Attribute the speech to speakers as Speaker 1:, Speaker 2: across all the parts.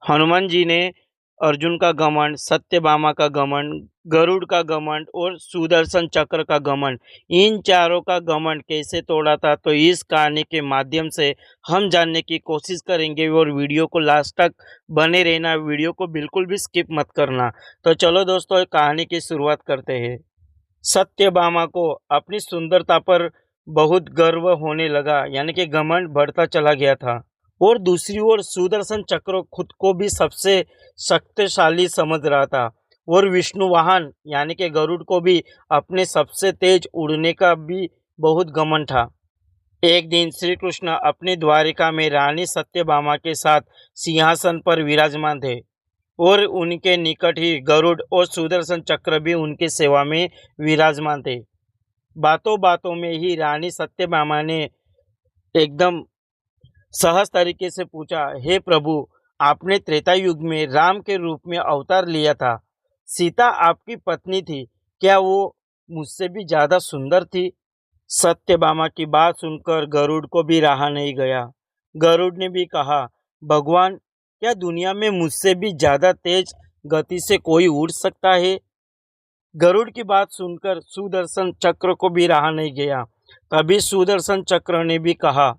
Speaker 1: हनुमान जी ने अर्जुन का घमंड, सत्यभामा का घमंड, गरुड़ का घमंड और सुदर्शन चक्र का घमंड, इन चारों का घमंड कैसे तोड़ा था, तो इस कहानी के माध्यम से हम जानने की कोशिश करेंगे और वीडियो को लास्ट तक बने रहना, वीडियो को बिल्कुल भी स्किप मत करना। तो चलो दोस्तों, कहानी की शुरुआत करते हैं। सत्यभामा को अपनी सुंदरता पर बहुत गर्व होने लगा, यानी कि घमंड बढ़ता चला गया था। और दूसरी ओर सुदर्शन चक्र खुद को भी सबसे शक्तिशाली समझ रहा था और विष्णु वाहन यानी कि गरुड़ को भी अपने सबसे तेज उड़ने का भी बहुत घमंड था। एक दिन श्री कृष्ण अपनी द्वारिका में रानी सत्यभामा के साथ सिंहासन पर विराजमान थे और उनके निकट ही गरुड़ और सुदर्शन चक्र भी उनकी सेवा में विराजमान थे। बातों बातों में ही रानी सत्यभामा ने एकदम सहज तरीके से पूछा, हे प्रभु, आपने त्रेता युग में राम के रूप में अवतार लिया था। सीता आपकी पत्नी थी, क्या वो मुझसे भी ज्यादा सुंदर थी? सत्यभामा की बात सुनकर गरुड़ को भी रहा नहीं गया। गरुड़ ने भी कहा, भगवान, क्या दुनिया में मुझसे भी ज्यादा तेज गति से कोई उड़ सकता है? गरुड़ की बात सुनकर सुदर्शन चक्र को भी रहा नहीं गया। तभी सुदर्शन चक्र ने भी कहा,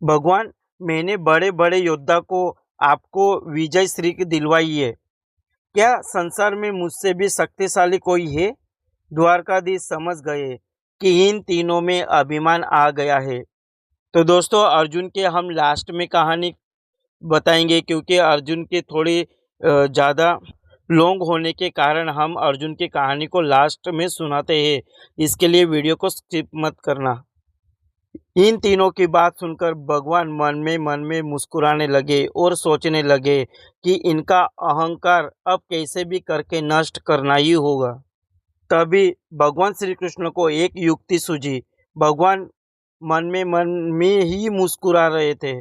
Speaker 1: भगवान, मैंने बड़े बड़े योद्धा को आपको विजय श्री की दिलवाई है, क्या संसार में मुझसे भी शक्तिशाली कोई है? द्वारकाधीश समझ गए कि इन तीनों में अभिमान आ गया है। तो दोस्तों, अर्जुन के हम लास्ट में कहानी बताएंगे, क्योंकि अर्जुन की थोड़ी ज़्यादा लॉन्ग होने के कारण हम अर्जुन की कहानी को लास्ट में सुनाते हैं। इसके लिए वीडियो को स्किप मत करना। इन तीनों की बात सुनकर भगवान मन में मुस्कुराने लगे और सोचने लगे कि इनका अहंकार अब कैसे भी करके नष्ट करना ही होगा। तभी भगवान श्री कृष्ण को एक युक्ति सूझी। भगवान मन में ही मुस्कुरा रहे थे।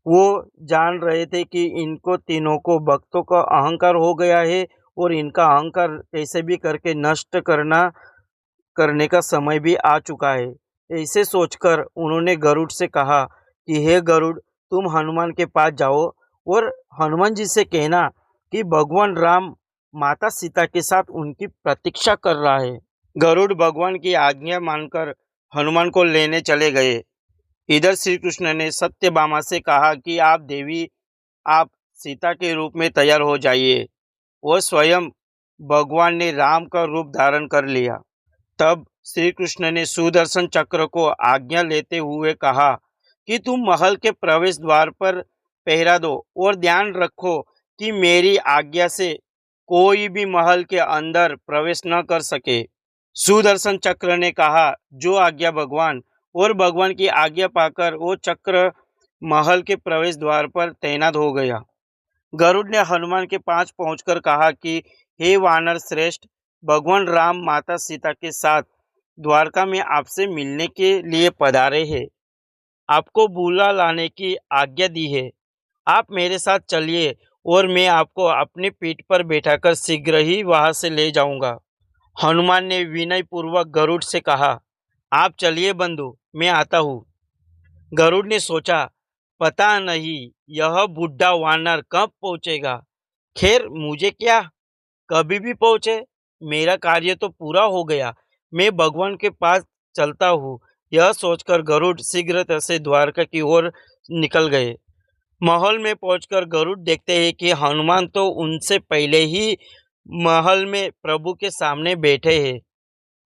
Speaker 1: वो जान रहे थे कि इनको तीनों को भक्तों का अहंकार हो गया है और इनका अहंकार कैसे भी करके नष्ट करने का समय भी आ चुका है। ऐसे सोचकर उन्होंने गरुड़ से कहा कि हे गरुड़, तुम हनुमान के पास जाओ और हनुमान जी से कहना कि भगवान राम माता सीता के साथ उनकी प्रतीक्षा कर रहा है। गरुड़ भगवान की आज्ञा मानकर हनुमान को लेने चले गए। इधर श्री कृष्ण ने सत्यभामा से कहा कि आप देवी, आप सीता के रूप में तैयार हो जाइए। वह स्वयं भगवान ने राम का रूप धारण कर लिया। तब श्री कृष्ण ने सुदर्शन चक्र को आज्ञा लेते हुए कहा कि तुम महल के प्रवेश द्वार पर पहरा दो और ध्यान रखो कि मेरी आज्ञा से कोई भी महल के अंदर प्रवेश न कर सके। सुदर्शन चक्र ने कहा, जो आज्ञा भगवान। और भगवान की आज्ञा पाकर वो चक्र महल के प्रवेश द्वार पर तैनात हो गया। गरुड़ ने हनुमान के पास पहुंचकर कहा कि हे वानर श्रेष्ठ, भगवान राम माता सीता के साथ द्वारका में आपसे मिलने के लिए पधारे हैं। आपको बुला लाने की आज्ञा दी है। आप मेरे साथ चलिए और मैं आपको अपनी पीठ पर बैठाकर शीघ्र ही वहां से ले जाऊंगा। हनुमान ने विनय पूर्वक गरुड़ से कहा, आप चलिए बंधु, मैं आता हूँ। गरुड़ ने सोचा, पता नहीं यह बुढ़ा वानर कब पहुंचेगा। खैर, मुझे क्या, कभी भी पहुंचे, मेरा कार्य तो पूरा हो गया। मैं भगवान के पास चलता हूँ। यह सोचकर गरुड़ शीघ्र से द्वारका की ओर निकल गए। महल में पहुंचकर गरुड़ देखते हैं कि हनुमान तो उनसे पहले ही महल में प्रभु के सामने बैठे हैं।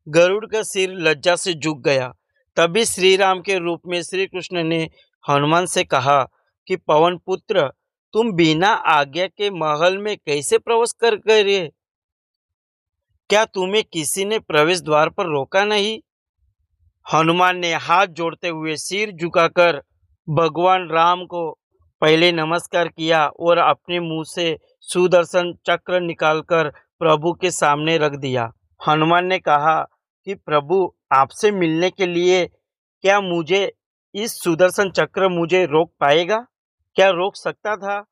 Speaker 1: गरुड़ का सिर लज्जा से झुक गया। तभी श्री राम के रूप में श्री कृष्ण ने हनुमान से कहा कि पवन पुत्र, तुम बिना आज्ञा के महल में कैसे प्रवेश कर गए? क्या तुम्हें किसी ने प्रवेश द्वार पर रोका नहीं? हनुमान ने हाथ जोड़ते हुए सिर झुकाकर भगवान राम को पहले नमस्कार किया और अपने मुंह से सुदर्शन चक्र निकालकर प्रभु के सामने रख दिया। हनुमान ने कहा कि प्रभु, आपसे मिलने के लिए क्या मुझे इस सुदर्शन चक्र मुझे रोक पाएगा? क्या रोक सकता था?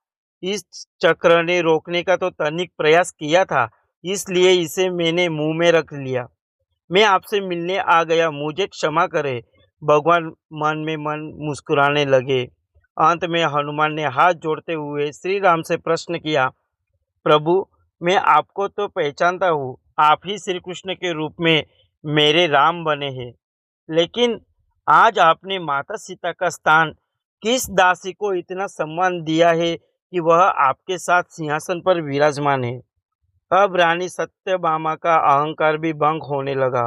Speaker 1: इस चक्र ने रोकने का तो तनिक प्रयास किया था, इसलिए इसे मैंने मुंह में रख लिया। मैं आपसे मिलने आ गया, मुझे क्षमा करें। भगवान मन में मन मुस्कुराने लगे। अंत में हनुमान ने हाथ जोड़ते हुए श्री राम से प्रश्न किया, प्रभु, मैं आपको तो पहचानता हूँ, आप ही श्री कृष्ण के रूप में मेरे राम बने हैं। लेकिन आज आपने माता सीता का स्थान किस दासी को इतना सम्मान दिया है कि वह आपके साथ सिंहासन पर विराजमान है। अब रानी सत्यभामा का अहंकार भी भंग होने लगा।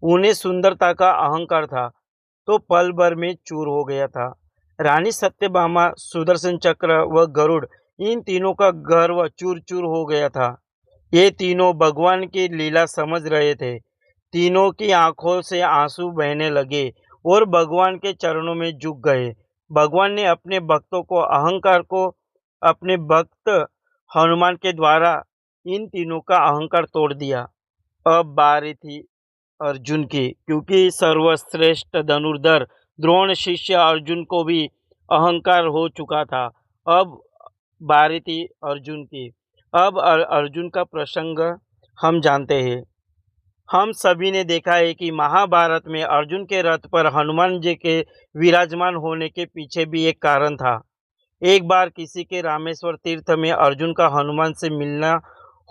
Speaker 1: उन्हें सुंदरता का अहंकार था तो पल भर में चूर हो गया था। रानी सत्यभामा, सुदर्शन चक्र व गरुड़, इन तीनों का गर्व चूर चूर हो गया था। ये तीनों भगवान की लीला समझ रहे थे। तीनों की आंखों से आंसू बहने लगे और भगवान के चरणों में झुक गए। भगवान ने अपने भक्तों को अहंकार को अपने भक्त हनुमान के द्वारा इन तीनों का अहंकार तोड़ दिया। अब बारी थी अर्जुन की, क्योंकि सर्वश्रेष्ठ धनुर्धर द्रोण शिष्य अर्जुन को भी अहंकार हो चुका था। अब बारी थी अर्जुन की। अब अर्जुन का प्रसंग हम जानते हैं। हम सभी ने देखा है कि महाभारत में अर्जुन के रथ पर हनुमान जी के विराजमान होने के पीछे भी एक कारण था। एक बार किसी के रामेश्वर तीर्थ में अर्जुन का हनुमान से मिलना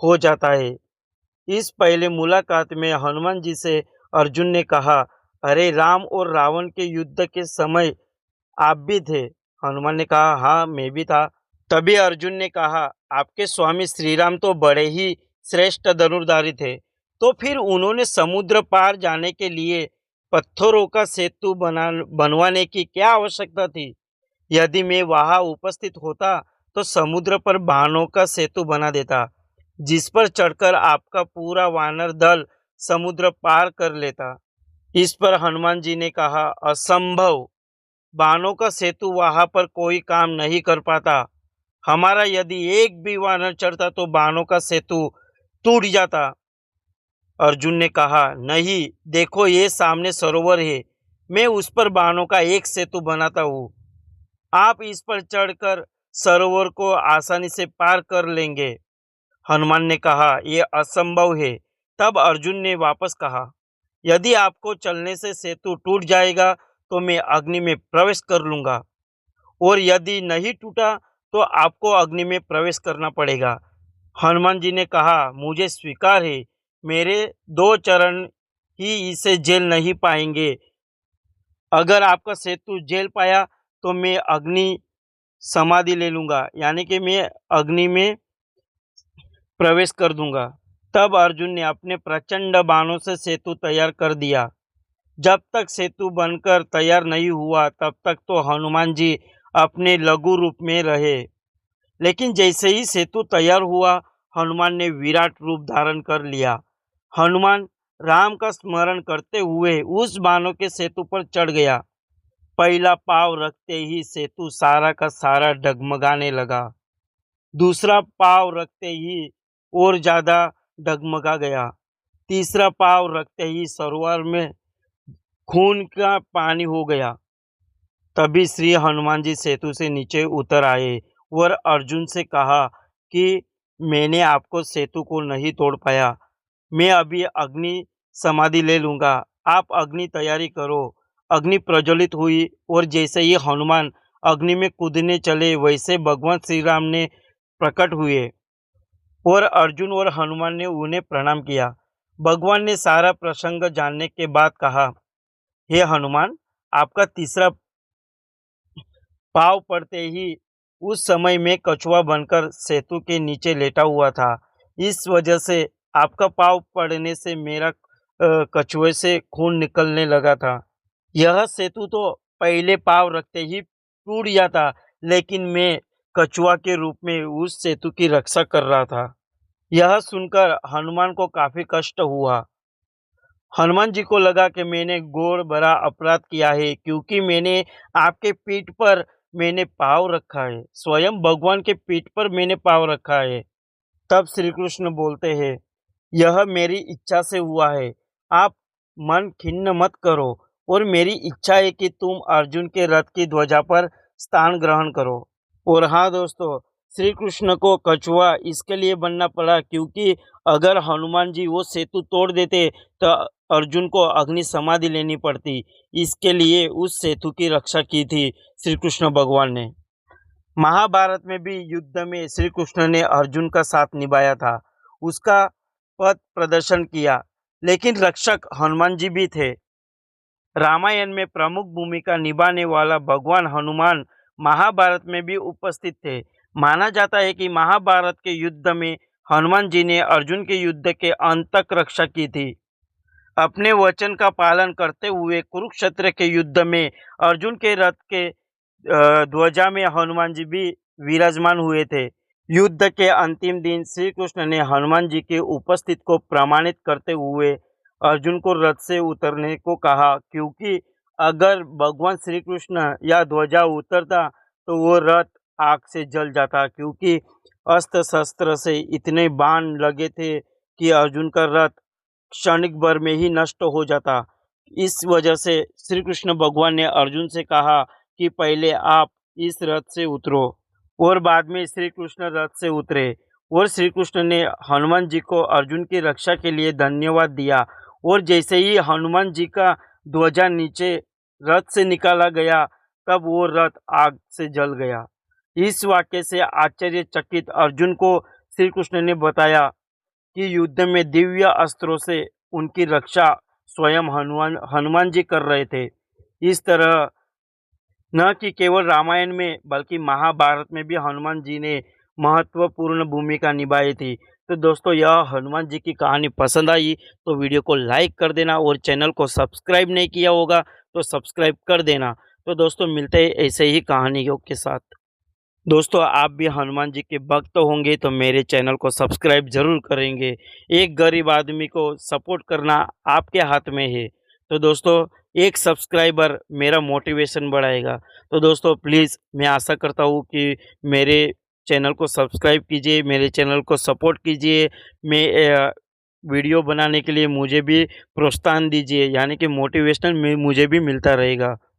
Speaker 1: हो जाता है। इस पहले मुलाकात में हनुमान जी से अर्जुन ने कहा, अरे राम और रावण के युद्ध के समय आप भी थे। हनुमान ने कहा, हाँ मैं भी था। तभी अर्जुन ने कहा, आपके स्वामी श्री राम तो बड़े ही श्रेष्ठ धनुर्धारी थे, तो फिर उन्होंने समुद्र पार जाने के लिए पत्थरों का सेतु बनवाने की क्या आवश्यकता थी। यदि मैं वहां उपस्थित होता तो समुद्र पर बाणों का सेतु बना देता, जिस पर चढ़कर आपका पूरा वानर दल समुद्र पार कर लेता। इस पर हनुमान जी ने कहा, असंभव, बाणों का सेतु वहां पर कोई काम नहीं कर पाता। हमारा यदि एक भी वानर चढ़ता तो बाणों का सेतु टूट जाता। अर्जुन ने कहा, नहीं, देखो ये सामने सरोवर है, मैं उस पर बाणों का एक सेतु बनाता हूँ। आप इस पर चढ़कर सरोवर को आसानी से पार कर लेंगे। हनुमान ने कहा, यह असंभव है। तब अर्जुन ने वापस कहा, यदि आपको चलने से सेतु टूट जाएगा तो मैं अग्नि में प्रवेश कर लूंगा, और यदि नहीं टूटा तो आपको अग्नि में प्रवेश करना पड़ेगा। हनुमान जी ने कहा, मुझे स्वीकार है, मेरे दो चरण ही इसे झेल नहीं पाएंगे। अगर आपका सेतु झेल पाया तो मैं अग्नि समाधि ले लूंगा, यानी कि मैं अग्नि में प्रवेश कर दूंगा। तब अर्जुन ने अपने प्रचंड बाणों से सेतु तैयार कर दिया। जब तक सेतु बनकर तैयार नहीं हुआ तब तक तो हनुमान जी अपने लघु रूप में रहे। लेकिन जैसे ही सेतु तैयार हुआ, हनुमान ने विराट रूप धारण कर लिया। हनुमान राम का स्मरण करते हुए उस बाणों के सेतु पर चढ़ गया। पहला पांव रखते ही सेतु सारा का सारा डगमगाने लगा। दूसरा पांव रखते ही और ज्यादा डगमगा गया। तीसरा पांव रखते ही सरोवर में खून का पानी हो गया। तभी श्री हनुमान जी सेतु से नीचे उतर आए और अर्जुन से कहा कि मैंने आपको सेतु को नहीं तोड़ पाया, मैं अभी अग्नि समाधि ले लूंगा, आप अग्नि तैयारी करो। अग्नि प्रज्वलित हुई और जैसे ही हनुमान अग्नि में कूदने चले वैसे भगवान श्री राम ने प्रकट हुए और अर्जुन और हनुमान ने उन्हें प्रणाम किया। भगवान ने सारा प्रसंग जानने के बाद कहा, हे हनुमान, आपका तीसरा पांव पड़ते ही उस समय मैं कछुआ बनकर सेतु के नीचे लेटा हुआ था। इस वजह से आपका पांव पड़ने से मेरा कछुए से खून निकलने लगा था। यह सेतु तो पहले पांव रखते ही टूट जाता, लेकिन मैं कछुआ के रूप में उस सेतु की रक्षा कर रहा था। यह सुनकर हनुमान को काफी कष्ट हुआ। हनुमान जी को लगा कि मैंने घोर बड़ा अपराध किया है, क्योंकि मैंने आपके पीठ पर मैंने पाँव रखा है, स्वयं भगवान के पीठ पर मैंने पाँव रखा है। तब श्री कृष्ण बोलते हैं, यह मेरी इच्छा से हुआ है, आप मन खिन्न मत करो, और मेरी इच्छा है कि तुम अर्जुन के रथ की ध्वजा पर स्थान ग्रहण करो। और हाँ दोस्तों, श्री कृष्ण को कछुआ इसके लिए बनना पड़ा क्योंकि अगर हनुमान जी वो सेतु तोड़ देते तो अर्जुन को अग्नि समाधि लेनी पड़ती। इसके लिए उस सेतु की रक्षा की थी श्री कृष्ण भगवान ने। महाभारत में भी युद्ध में श्री कृष्ण ने अर्जुन का साथ निभाया था, उसका पथ प्रदर्शन किया, लेकिन रक्षक हनुमान जी भी थे। रामायण में प्रमुख भूमिका निभाने वाला भगवान हनुमान महाभारत में भी उपस्थित थे। माना जाता है कि महाभारत के युद्ध में हनुमान जी ने अर्जुन के युद्ध के अंत तक रक्षा की थी। अपने वचन का पालन करते हुए कुरुक्षेत्र के युद्ध में अर्जुन के रथ के ध्वजा में हनुमान जी भी विराजमान हुए थे। युद्ध के अंतिम दिन श्री कृष्ण ने हनुमान जी की उपस्थिति को प्रमाणित करते हुए अर्जुन को रथ से उतरने को कहा, क्योंकि अगर भगवान श्री कृष्ण या ध्वजा उतरता तो वो रथ आग से जल जाता, क्योंकि अस्त्र शस्त्र से इतने बाण लगे थे कि अर्जुन का रथ क्षणिक भर में ही नष्ट हो जाता। इस वजह से श्री कृष्ण भगवान ने अर्जुन से कहा कि पहले आप इस रथ से उतरो, और बाद में श्री कृष्ण रथ से उतरे। और श्री कृष्ण ने हनुमान जी को अर्जुन की रक्षा के लिए धन्यवाद दिया, और जैसे ही हनुमान जी का ध्वजा नीचे रथ से निकाला गया तब वो रथ आग से जल गया। इस वाक्य से आश्चर्यचकित अर्जुन को श्री कृष्ण ने बताया कि युद्ध में दिव्य अस्त्रों से उनकी रक्षा स्वयं हनुमान जी कर रहे थे। इस तरह न कि केवल रामायण में बल्कि महाभारत में भी हनुमान जी ने महत्वपूर्ण भूमिका निभाई थी। तो दोस्तों, यह हनुमान जी की कहानी पसंद आई तो वीडियो को लाइक कर देना, और चैनल को सब्सक्राइब नहीं किया होगा तो सब्सक्राइब कर देना। तो दोस्तों, मिलते हैं ऐसे ही कहानियों के साथ। दोस्तों, आप भी हनुमान जी के भक्त होंगे तो मेरे चैनल को सब्सक्राइब ज़रूर करेंगे। एक गरीब आदमी को सपोर्ट करना आपके हाथ में है। तो दोस्तों, एक सब्सक्राइबर मेरा मोटिवेशन बढ़ाएगा। तो दोस्तों, प्लीज़ मैं आशा करता हूँ कि मेरे चैनल को सब्सक्राइब कीजिए, मेरे चैनल को सपोर्ट कीजिए। वीडियो बनाने के लिए मुझे भी प्रोत्साहन दीजिए, यानी कि मोटिवेशन मुझे भी मिलता रहेगा।